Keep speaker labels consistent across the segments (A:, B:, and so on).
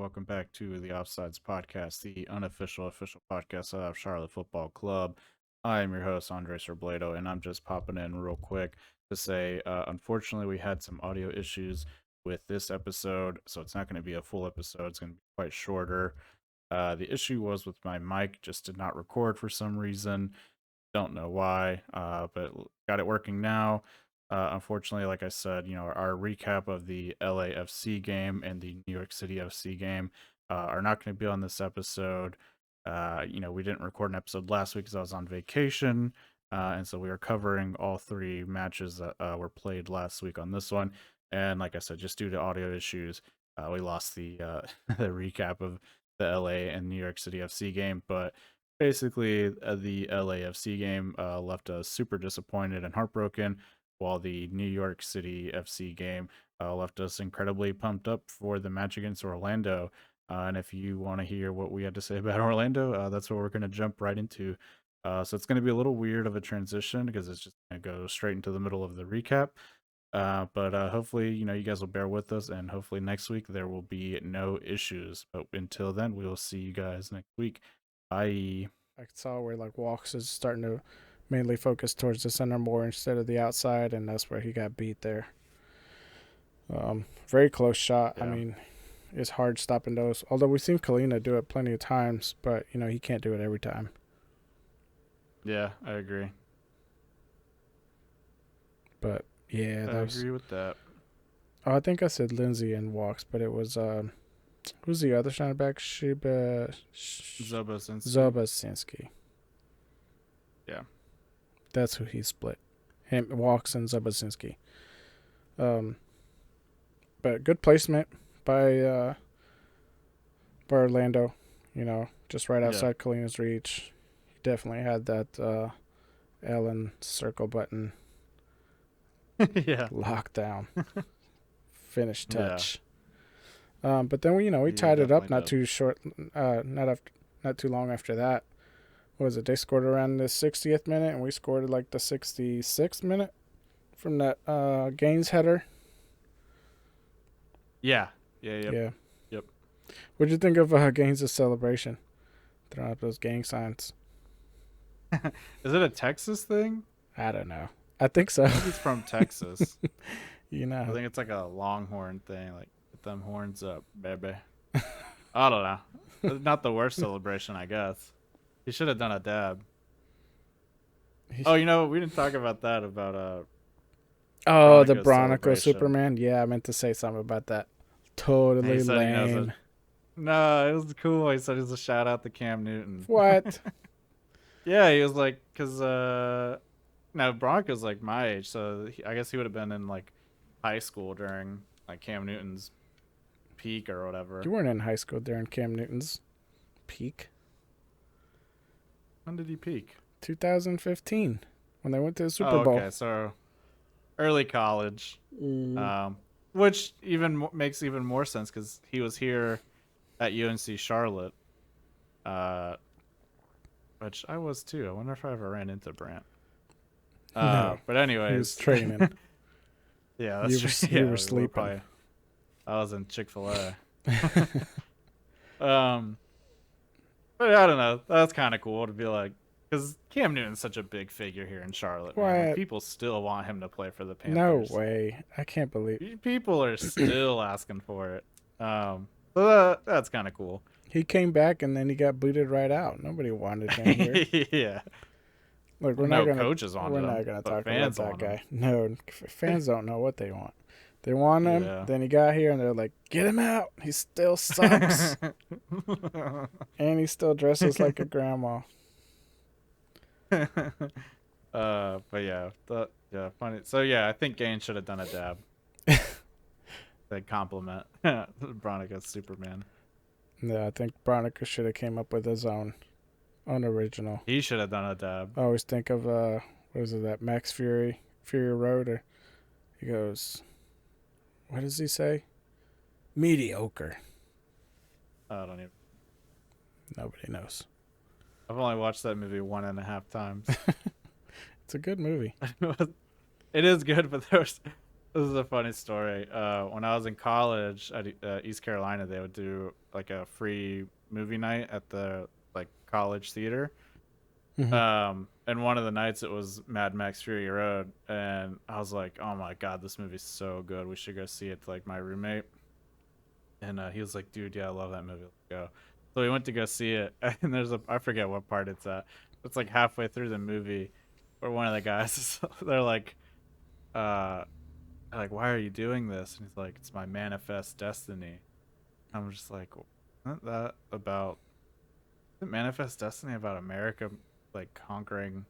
A: welcome back to the Offsides Podcast, the unofficial official podcast of Charlotte Football Club. I am your host, Andres Robledo, and I'm just popping in real quick to say, unfortunately, we had some audio issues with this episode, so it's not going to be a full episode. It's going to be quite shorter. The issue was with my mic, just did not record for some reason. Don't know why, but got it working now. Unfortunately, like I said, our recap of the LAFC game and the New York City FC game are not going to be on this episode. We didn't record an episode last week because I was on vacation, and so we are covering all three matches that were played last week on this one. And like I said, just due to audio issues, we lost the the recap of the LA and New York City FC game, but basically the LAFC game left us super disappointed and heartbroken, while the New York City FC game left us incredibly pumped up for the match against Orlando. And if you want to hear what we had to say about Orlando, that's what we're going to jump right into. So it's going to be a little weird of a transition because it's just going to go straight into the middle of the recap. But hopefully, you guys will bear with us, and hopefully next week there will be no issues. But until then, we will see you guys next week. Bye.
B: I saw where like Walks is starting to mainly focus towards the center more instead of the outside, and that's where he got beat there. Very close shot.
A: Yeah.
B: I mean, it's hard stopping those. Although we've seen Kalina do it plenty of times, but he can't do it every time.
A: Yeah, I agree.
B: But yeah,
A: I agree with that.
B: Oh, I think I said Lindsay and Walks, but it was who's the other center back? Zobasinski.
A: Yeah.
B: That's who he split. Him, Walks, and Zobasinski. But good placement by Orlando. Just right outside Kalina's reach. He definitely had that L circle button.
A: Yeah.
B: Lockdown. Finish touch. Yeah. But then we tied it up not too long after that. What was it? They scored around the 60th minute, and we scored like the 66th minute from that Gaines header.
A: Yeah.
B: Yep.
A: Yep.
B: What'd you think of Gaines' celebration? Throwing up those gang signs.
A: Is it a Texas thing?
B: I don't know. I think so.
A: I think it's from Texas.
B: I
A: think it's like a Longhorn thing, like get them horns up, baby. I don't know. Not the worst celebration, I guess. He should have done a dab. We didn't talk about that about
B: the Bronico Superman. Yeah, I meant to say something about that. Totally lame.
A: No, it was cool. He said it was a shout out to Cam Newton.
B: What?
A: Yeah, he was like, because Bronco's like my age, so I guess he would have been in like high school during like Cam Newton's peak or whatever.
B: You weren't in high school during Cam Newton's peak.
A: When did he peak?
B: 2015, when they went to the Super Bowl.
A: Okay, so early college, which even makes even more sense because he was here at UNC Charlotte, which I was too. I wonder if I ever ran into Brant.
B: No,
A: but anyways,
B: he was training.
A: Yeah, that's true.
B: You were sleeping.
A: I was in Chick-fil-A. But I don't know. That's kind of cool to be like, because Cam Newton's such a big figure here in Charlotte. Like, people still want him to play for the Panthers.
B: No way. I can't believe.
A: People are still asking for it. So that's kind of cool.
B: He came back and then he got booted right out. Nobody wanted him here.
A: Yeah.
B: Look, we're not gonna talk about that guy. No, fans don't know what they want. They want him. Yeah. Then he got here and they're like, "Get him out! He still sucks." And he still dresses like a grandma.
A: But yeah, funny. So yeah, I think Gaines should have done a dab. They compliment Bronica's Superman.
B: Yeah, I think Bronica should have came up with his own original.
A: He should have done a dab.
B: I always think of what is it, that Max Fury Road, or he goes, what does he say? Mediocre.
A: I don't even.
B: Nobody knows.
A: I've only watched that movie 1.5 times.
B: It's a good movie.
A: It is good, but This is a funny story. When I was in college at East Carolina, they would do like a free movie night at the like college theater. And one of the nights it was Mad Max Fury Road, and I was like, "Oh my god, this movie's so good. We should go see it." To, like my roommate, and he was like, "Dude, yeah, I love that movie. Let's go." So we went to go see it, and I forget what part it's at. It's like halfway through the movie, where one of the guys, they're uh, like, "Why are you doing this?" And he's like, "It's my manifest destiny." I'm just like, "Isn't that about? Isn't manifest destiny about America like conquering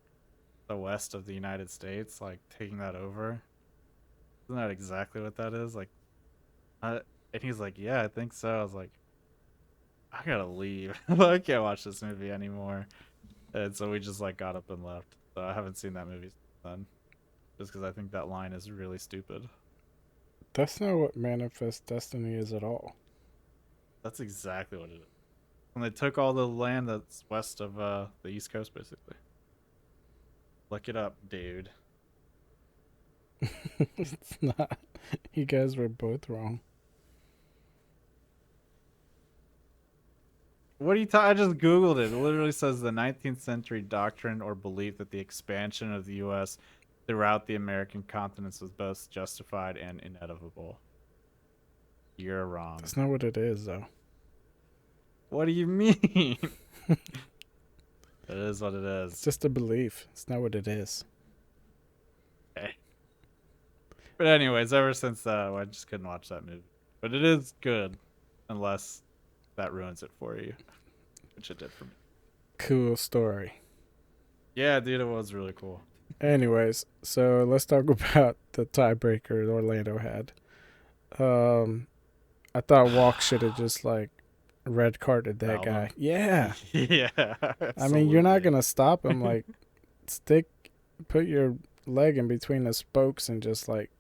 A: the west of the United States, like taking that over? Isn't that exactly what that is?" Like, and he's like, "Yeah, I think so." I was like, "I gotta leave. I can't watch this movie anymore." And so we just like got up and left. So I haven't seen that movie since then, just because I think that line is really stupid.
B: That's not what manifest destiny is at all.
A: That's exactly what it is. And they took all the land that's west of the East Coast, basically. Look it up, dude.
B: It's not. You guys were both wrong.
A: What are you talking? I just Googled it. It literally says the 19th century doctrine or belief that the expansion of the U.S. throughout the American continents was both justified and inevitable. You're wrong.
B: That's not what it is, though.
A: What do you mean? It is what it is.
B: It's just a belief. It's not what it is.
A: Okay. But anyways, ever since that, I just couldn't watch that movie. But it is good, unless that ruins it for you, which it did for me.
B: Cool story.
A: Yeah, dude, it was really cool.
B: Anyways, so let's talk about the tiebreaker Orlando had. I thought Walk should have just like red carded that guy. Yeah.
A: Yeah.
B: I mean, you're not gonna stop him. Like, put your leg in between the spokes and just like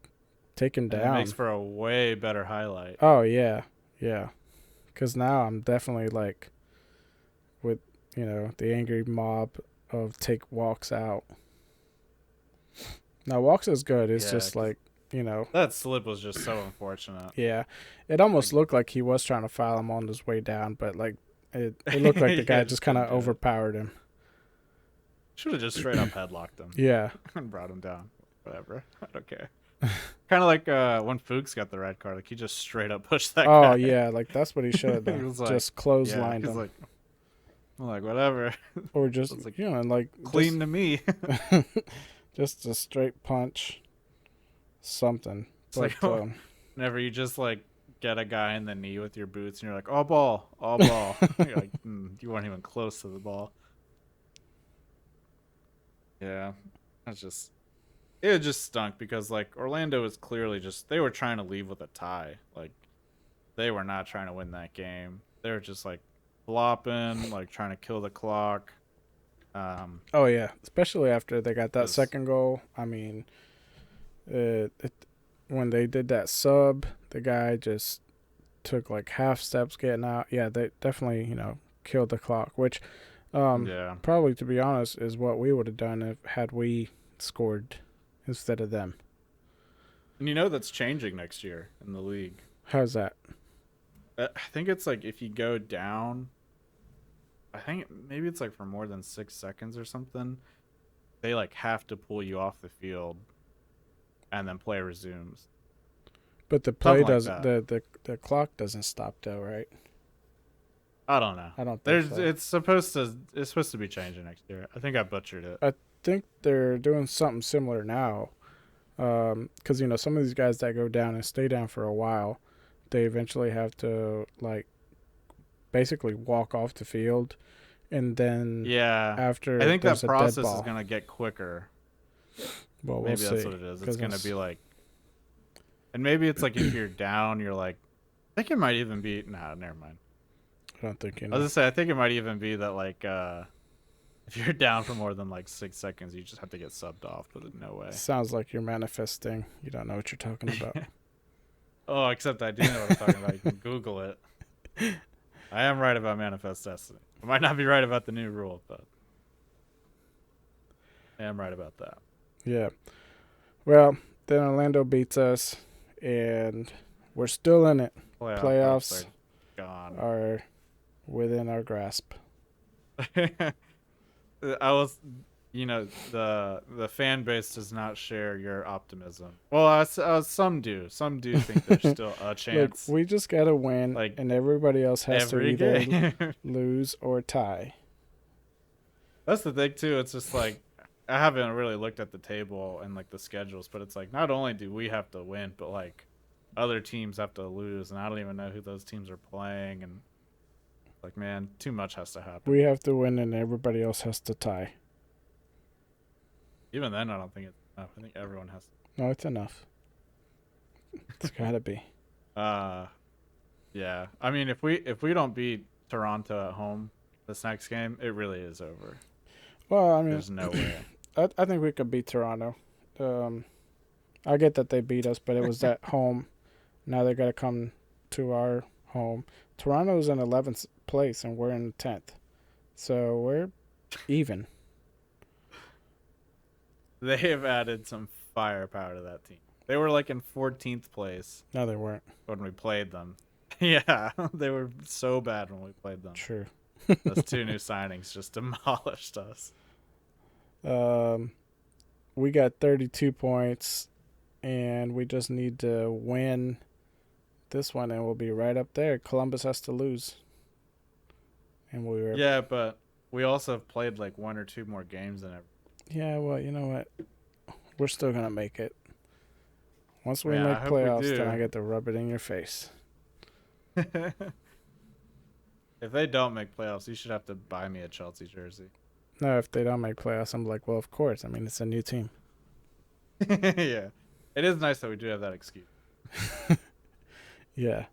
B: take him down.
A: It makes for a way better highlight.
B: Oh yeah, yeah. Because now I'm definitely like, with the angry mob of take Walks out. Now Walks is good. It's just like
A: that slip was just so unfortunate.
B: Yeah, it almost looked like he was trying to foul him on his way down, but like it looked like the guy just kind of overpowered him.
A: Should have just straight up headlocked him.
B: Yeah,
A: and brought him down. Whatever, I don't care. Kind of like when Fuchs got the red card, like he just straight up pushed that guy.
B: Oh yeah, like that's what he should have done. Just clotheslined him.
A: Like whatever.
B: Or just like, and like
A: clean to me.
B: Just a straight punch. Something.
A: It's but, like whenever you just like get a guy in the knee with your boots and you're like, all ball. You're like, you weren't even close to the ball. Yeah, it just stunk because like Orlando was clearly they were trying to leave with a tie. Like they were not trying to win that game. They were just like flopping, like trying to kill the clock.
B: Oh yeah, especially after they got that second goal. I mean, when they did that sub, the guy just took like half steps getting out. Yeah, they definitely killed the clock, which probably, to be honest, is what we would have done had we scored instead of them.
A: And that's changing next year in the league.
B: How's that?
A: I think it's like if you go down, I think maybe it's like for more than 6 seconds or something, they like have to pull you off the field and then play resumes.
B: But the play doesn't, the clock doesn't stop though, right?
A: I don't know.
B: I don't think so.
A: It's supposed to be changing next year. I think I butchered it.
B: I think they're doing something similar now. Because some of these guys that go down and stay down for a while, they eventually have to like basically walk off the field, and then after
A: I think that process is gonna get quicker.
B: Well,
A: maybe that's what it is. It's gonna be like, and maybe it's like if you're down, you're like, I think it might even be. Nah, never mind.
B: I don't think
A: I was gonna say I think it might even be that like if you're down for more than like 6 seconds, you just have to get subbed off. But no way.
B: Sounds like you're manifesting. You don't know what you're talking about.
A: Oh, except I do know what I'm talking about. You can Google it. I am right about manifest destiny. I might not be right about the new rule, but I am right about that.
B: Yeah. Well, Then Orlando beats us, and we're still in it. Playoffs are within our grasp.
A: I was, the fan base does not share your optimism. Well, some do. Some do think there's still a chance.
B: Look, we just gotta win, and everybody else has to either lose or tie.
A: That's the thing too. It's just like I haven't really looked at the table and like the schedules, but it's like not only do we have to win, but like other teams have to lose, and I don't even know who those teams are playing. And like, man, too much has to happen.
B: We have to win, and everybody else has to tie.
A: Even then, I don't think it's enough. I think everyone has to.
B: No, it's enough. It's gotta be.
A: Yeah. I mean, if we don't beat Toronto at home this next game, it really is over.
B: Well, I mean,
A: there's no way.
B: I think we could beat Toronto. I get that they beat us, but it was at home. Now they got to come to our home. Toronto's in 11th place, and we're in 10th. So we're even.
A: They have added some firepower to that team. They were like in 14th place.
B: No, they weren't.
A: When we played them. Yeah, they were so bad when we played them.
B: True.
A: Those two new signings just demolished us.
B: We got 32 points, and we just need to win this one, and we'll be right up there. Columbus has to lose. And we were.
A: Yeah, but we also have played like one or two more games than ever.
B: Yeah, well, you know what? We're still going to make it. Once we make playoffs, then I get to rub it in your face.
A: If they don't make playoffs, you should have to buy me a Chelsea jersey.
B: No, if they don't make playoffs, I'm like, well, of course. I mean, it's a new team.
A: Yeah. It is nice that we do have that excuse.
B: Yeah.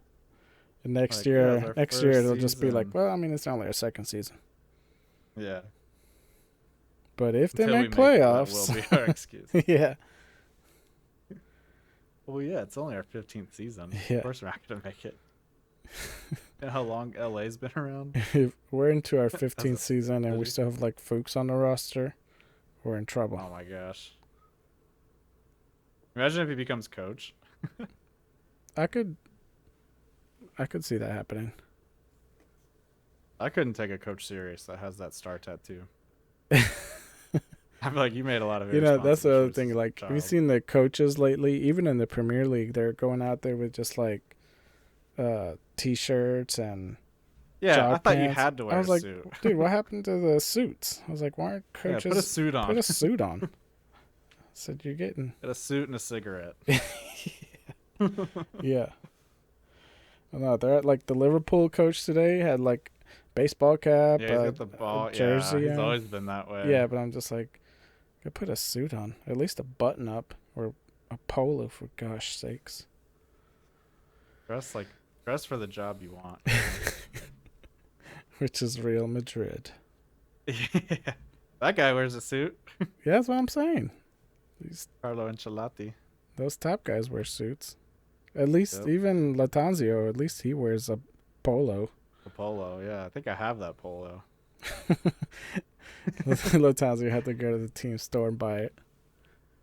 B: And next year it'll just be like, well, I mean, it's only our second season.
A: Yeah.
B: But if they make playoffs,
A: that will be our excuse.
B: Yeah.
A: Well, yeah, it's only our 15th season.
B: Yeah.
A: Of course we're not going to make it. You know how long LA's been around?
B: If we're into our 15th season and we still have like Fuchs on the roster, we're in trouble.
A: Oh my gosh. Imagine if he becomes coach.
B: I could see that happening.
A: I couldn't take a coach serious that has that star tattoo. I'm like, you made a lot of.
B: That's the other thing. Like, have you seen the coaches lately? Even in the Premier League, they're going out there with just like T-shirts and
A: I thought you had to wear
B: a
A: suit.
B: Dude, what happened to the suits? I was like, why aren't coaches?
A: Put a suit on.
B: Put a suit on. I said you're getting.
A: Get a suit and a cigarette.
B: Yeah. No, they're at like the Liverpool coach today had like baseball cap,
A: he's got the ball jersey. Yeah, he's always been that way.
B: Yeah, but I'm just like, I put a suit on, at least a button up or a polo for gosh sakes.
A: Dress for the job you want.
B: Which is Real Madrid.
A: Yeah. That guy wears a suit.
B: Yeah, that's what I'm saying.
A: Carlo Ancelotti.
B: Those top guys wear suits. At least even Latanzio, at least he wears a polo.
A: A polo, yeah. I think I have that polo.
B: Latanzio had to go to the team store and buy it.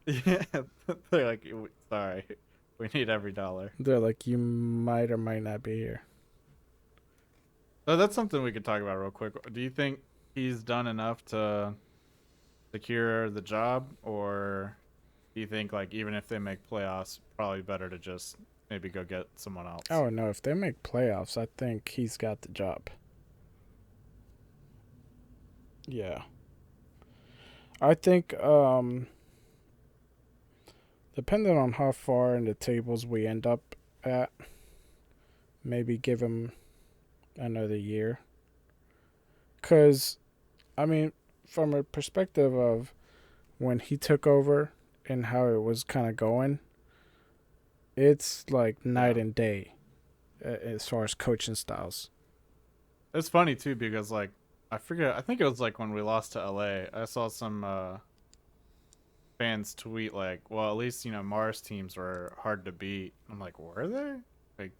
A: Yeah. They're like, sorry. We need every dollar.
B: They're like, you might or might not be here.
A: So that's something we could talk about real quick. Do you think he's done enough to secure the job, or do you think like even if they make playoffs, probably better to just maybe go get someone else?
B: Oh no, if they make playoffs, I think he's got the job. Yeah. I think depending on how far in the tables we end up at, maybe give him another year. Because, I mean, from a perspective of when he took over and how it was kind of going, it's like night and day as far as coaching styles.
A: It's funny, too, because, like, I think it was like when we lost to LA, I saw some fans tweet like, well, at least, Mars teams were hard to beat. I'm like, were they? Like,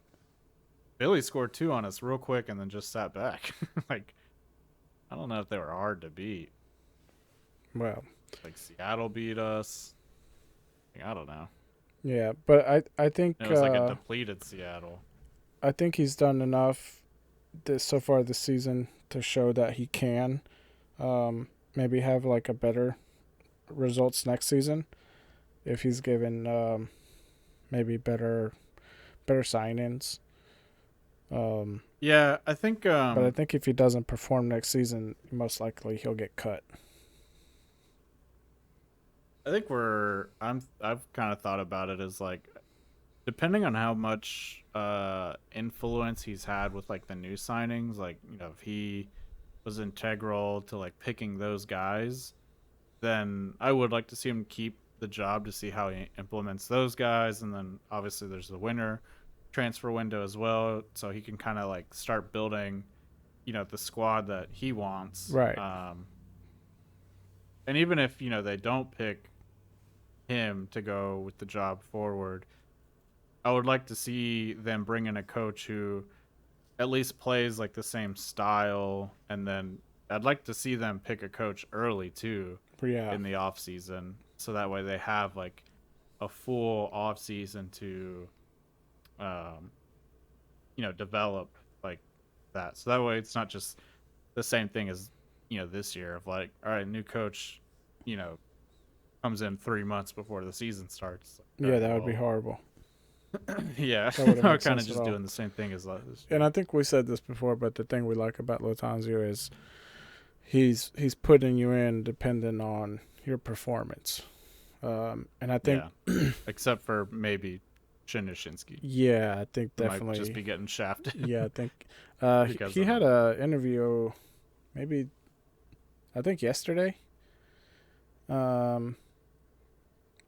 A: Billy scored 2 on us real quick and then just sat back. Like, I don't know if they were hard to beat.
B: Well,
A: like Seattle beat us. I don't know.
B: Yeah, but I think
A: it was like a depleted Seattle.
B: I think he's done enough so far this season to show that he can maybe have like a better results next season if he's given maybe better signings.
A: Yeah, I think.
B: But I think if he doesn't perform next season, most likely he'll get cut.
A: I think I've kind of thought about it as like, depending on how much influence he's had with like the new signings, like if he was integral to like picking those guys, then I would like to see him keep the job to see how he implements those guys, and then obviously there's the winter transfer window as well, so he can kind of like start building, the squad that he wants.
B: Right.
A: And even if they don't pick him to go with the job forward, I would like to see them bring in a coach who at least plays like the same style, and then I'd like to see them pick a coach early too, in the off season, so that way they have like a full off season to, develop like that. So that way it's not just the same thing as this year of like, all right, new coach, comes in 3 months before the season starts.
B: Like, yeah, that would be horrible.
A: Yeah, we're kind of just doing the same thing as last.
B: And I think we said this before, but the thing we like about Lattanzio is he's putting you in depending on your performance. And I think,
A: except for maybe Shinshinsky.
B: Yeah, I think definitely
A: might just be getting shafted.
B: Yeah, I think he had a interview, maybe I think yesterday.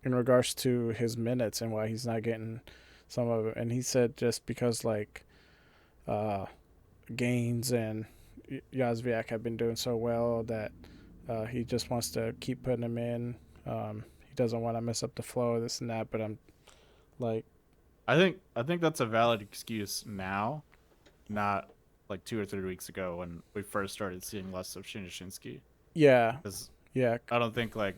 B: In regards to his minutes and why he's not getting some of it, and he said just because like Gaines and Yazviak have been doing so well that he just wants to keep putting him in. He doesn't want to mess up the flow, this and that. But I'm like,
A: I think that's a valid excuse now, not like 2 or 3 weeks ago when we first started seeing less of Shinshinsky.
B: Yeah,
A: yeah. I don't think like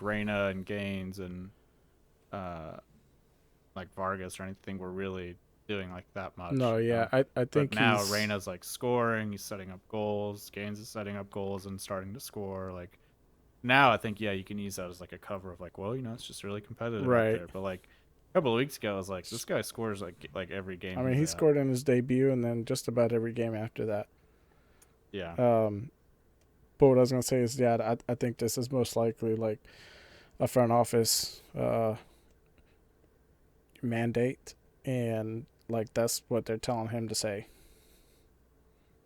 A: Reyna and Gaines and like Vargas or anything were really doing like that much.
B: No, yeah, I think
A: but now Reyna's like scoring, he's setting up goals, Gaines is setting up goals and starting to score. Like now I think you can use that as like a cover of like, well, it's just really competitive out there. But like a couple of weeks ago I was like, this guy scores like every game.
B: I mean, he scored in his debut and then just about every game after that.
A: Yeah.
B: But what I was gonna say is, I think this is most likely like a front office mandate, and like that's what they're telling him to say.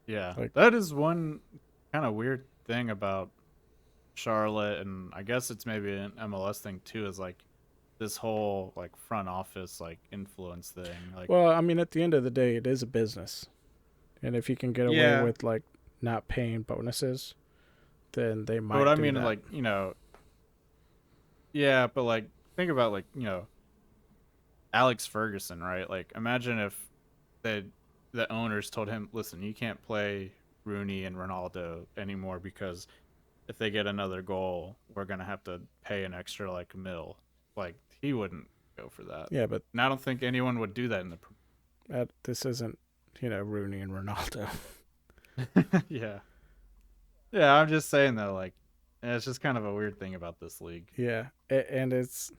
A: Yeah, like, that is one kind of weird thing about Charlotte, and I guess it's maybe an MLS thing too, is like this whole like front office like influence thing. Like,
B: well, I mean, at the end of the day, it is a business, and if you can get away with like not paying bonuses, then they might.
A: But I mean,
B: that.
A: like yeah, but like think about like Alex Ferguson, right? Like imagine if the owners told him, listen, you can't play Rooney and Ronaldo anymore because if they get another goal, we're gonna have to pay an extra like mil. Like he wouldn't go for that.
B: Yeah, but
A: and I don't think anyone would do that in the.
B: This isn't Rooney and Ronaldo.
A: Yeah. Yeah, I'm just saying though, like it's just kind of a weird thing about this league.
B: Yeah, and it's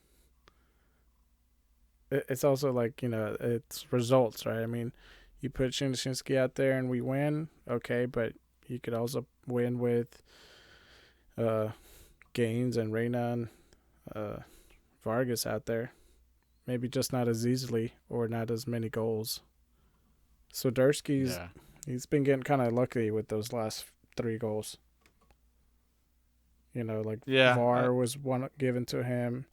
B: also like it's results, right? I mean, you put Shinshinsky out there and we win, okay, but you could also win with Gaines and Reyna and Vargas out there. Maybe just not as easily or not as many goals. So Dursky's he's been getting kind of lucky with those last 3 goals. VAR was one given to him.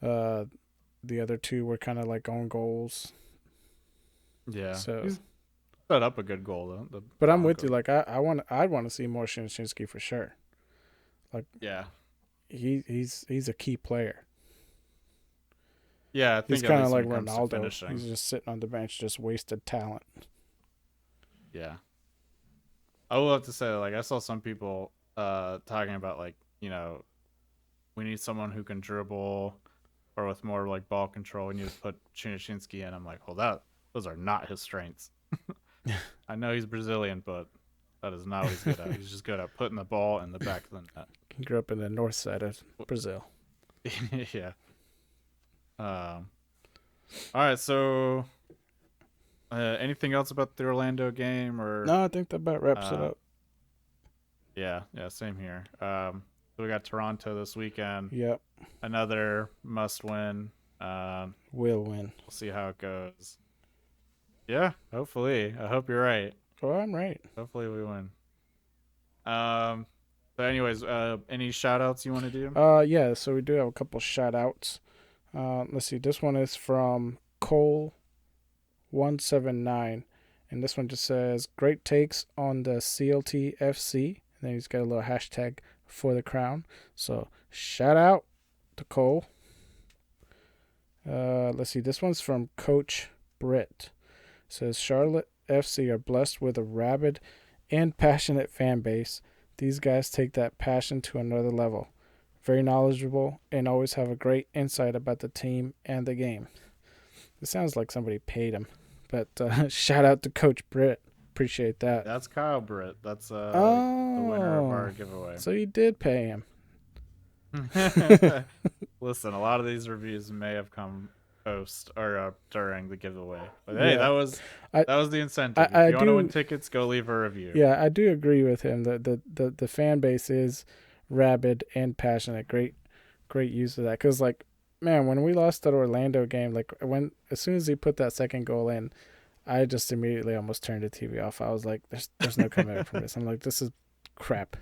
B: The other 2 were kind of like own goals.
A: Yeah. So he's set up a good goal though.
B: But I'm with you. Like I'd want to see more Shinshinsky for sure. Like he's a key player.
A: Yeah, I think
B: he's kind of like Ronaldo. He's just sitting on the bench, just wasted talent.
A: Yeah, I will have to say, like I saw some people talking about like we need someone who can dribble or with more like ball control. We need to put Chinichinsky in. I'm like, well, those are not his strengths. I know he's Brazilian, but that is not what he's good at. He's just good at putting the ball in the back of the net.
B: He grew up in the north side of Brazil.
A: Yeah. All right, so anything else about the Orlando game or
B: no? I think that about wraps it up.
A: Yeah, same here. So we got Toronto this weekend.
B: Yep.
A: Another must win.
B: Will win.
A: We'll see how it goes. Yeah, hopefully. I hope you're right.
B: Oh, I'm right.
A: Hopefully we win. But anyways, any shout outs you want to do?
B: Yeah, so we do have a couple shout outs. Let's see. This one is from Cole179. And this one just says, great takes on the CLTFC. And then he's got a little hashtag for the crown. So shout out to Cole. Let's see. This one's from Coach Britt. It says, Charlotte FC are blessed with a rabid and passionate fan base. These guys take that passion to another level. Very knowledgeable and always have a great insight about the team and the game. It sounds like somebody paid him. But shout out to Coach Britt. Appreciate that.
A: That's Kyle Britt. That's the winner of our giveaway.
B: So you did pay him.
A: Listen, a lot of these reviews may have come post or during the giveaway. But hey, that was the incentive. If you want to win tickets, go leave a review.
B: Yeah, I do agree with him. The fan base is rabid and passionate. Great use of that. Because, like, man, when we lost that Orlando game, like as soon as he put that second goal in, I just immediately almost turned the TV off. I was like, there's no coming back from this. I'm like, this is crap.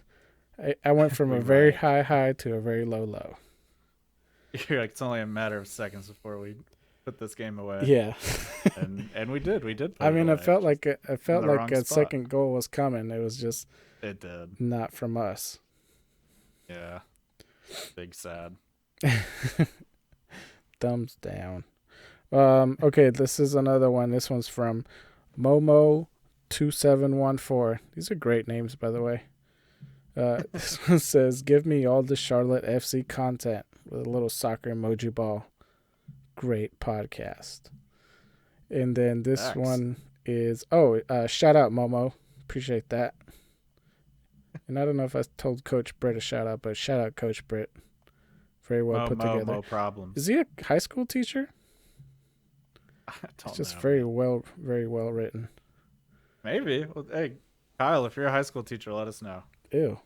B: I went from a very high to a very low.
A: You're like, it's only a matter of seconds before we put this game away.
B: Yeah.
A: and we did.
B: I mean, it felt like a second goal was coming. It was just
A: it did
B: not from us.
A: Yeah. Big sad.
B: Thumbs down. Okay, this is another one. This one's from Momo2714. These are great names, by the way. This one says, give me all the Charlotte FC content with a little soccer emoji ball. Great podcast. And then this one is, shout out Momo. Appreciate that. And I don't know if I told Coach Britt a shout out, but shout out Coach Britt. Very well put together.
A: No problem.
B: Is he a high school teacher? It's just very well written.
A: Maybe. Well, hey, Kyle, if you're a high school teacher, let us know.
B: Ew.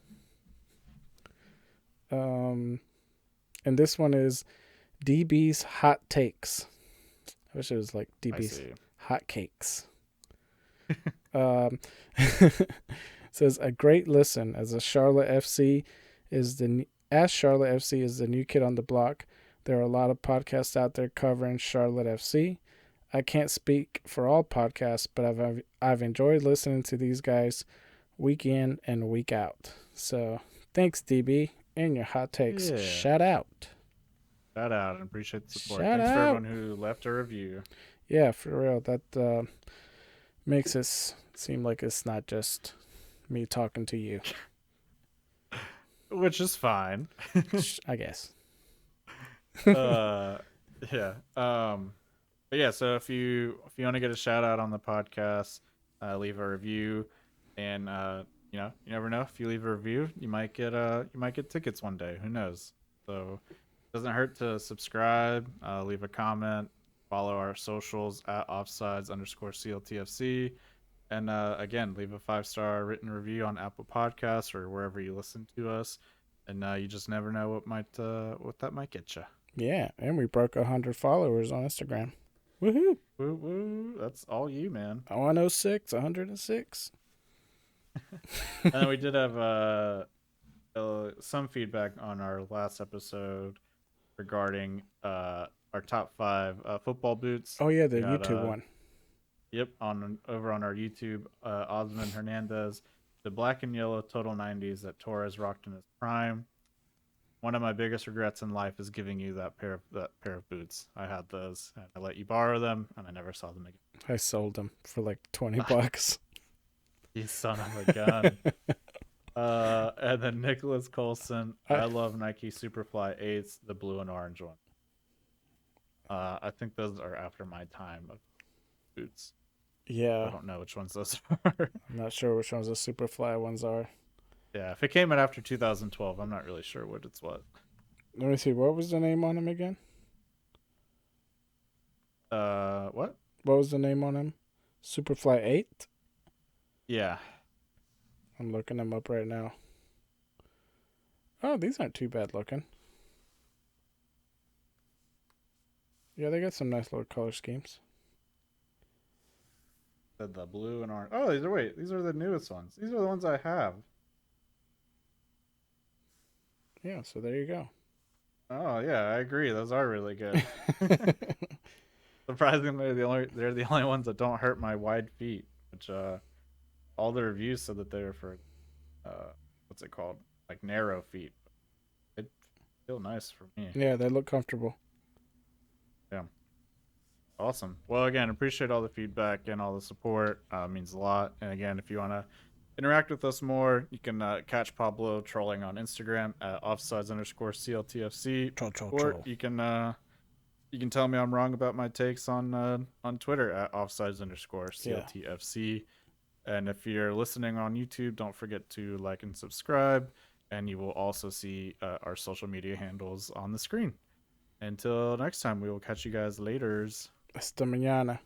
B: And this one is DB's Hot Takes. I wish it was like DB's Hot Cakes. Says, a great listen as Charlotte FC is the new kid on the block. There are a lot of podcasts out there covering Charlotte FC. I can't speak for all podcasts, but I've enjoyed listening to these guys week in and week out. So thanks, DB, and your hot takes. Yeah. Shout out.
A: Shout out and appreciate the support. Thanks for everyone who left a review.
B: Yeah, for real. That makes it seem like it's not just me talking to you.
A: Which is fine.
B: I guess.
A: Yeah. But yeah, so if you want to get a shout out on the podcast, leave a review, and you never know, if you leave a review, you might get tickets one day. Who knows? So it doesn't hurt to subscribe, leave a comment, follow our socials at offsides_CLTFC, and again, leave a 5-star written review on Apple Podcasts or wherever you listen to us. And you just never know what that might get you.
B: Yeah, and we broke 100 followers on Instagram. Woohoo!
A: Woo! That's all you, man.
B: 106.
A: And then we did have some feedback on our last episode regarding our top 5 football boots.
B: Oh yeah, the YouTube one.
A: Yep, over on our YouTube, Osman Hernandez, the black and yellow Total 90s that Torres rocked in his prime. One of my biggest regrets in life is giving you that pair of boots. I had those, and I let you borrow them, and I never saw them again.
B: I sold them for like $20.
A: You son of a gun. And then Nicholas Colson, I love Nike Superfly 8s, the blue and orange one. I think those are after my time of boots.
B: Yeah.
A: I don't know which ones those are.
B: I'm not sure which ones the Superfly ones are.
A: Yeah, if it came out after 2012, I'm not really sure what it's what.
B: Let me see. What was the name on him again?
A: What?
B: What was the name on him? Superfly 8?
A: Yeah.
B: I'm looking them up right now. Oh, these aren't too bad looking. Yeah, they got some nice little color schemes.
A: The blue and orange. Oh, these are the newest ones. These are the ones I have.
B: Yeah, so there you go.
A: Oh yeah, I agree. Those are really good. Surprisingly, they're the only ones that don't hurt my wide feet. Which all the reviews said that they were for what's it called, like narrow feet. It feel nice for me.
B: Yeah, they look comfortable.
A: Yeah. Awesome. Well, again, appreciate all the feedback and all the support. Means a lot. And again, if you want to interact with us more, you can catch Pablo trolling on Instagram at offsides_CLTFC.
B: Troll.
A: You can tell me I'm wrong about my takes on Twitter at offsides_CLTFC. Yeah. And if you're listening on YouTube, don't forget to like and subscribe. And you will also see our social media handles on the screen. Until next time, we will catch you guys later.
B: Hasta mañana.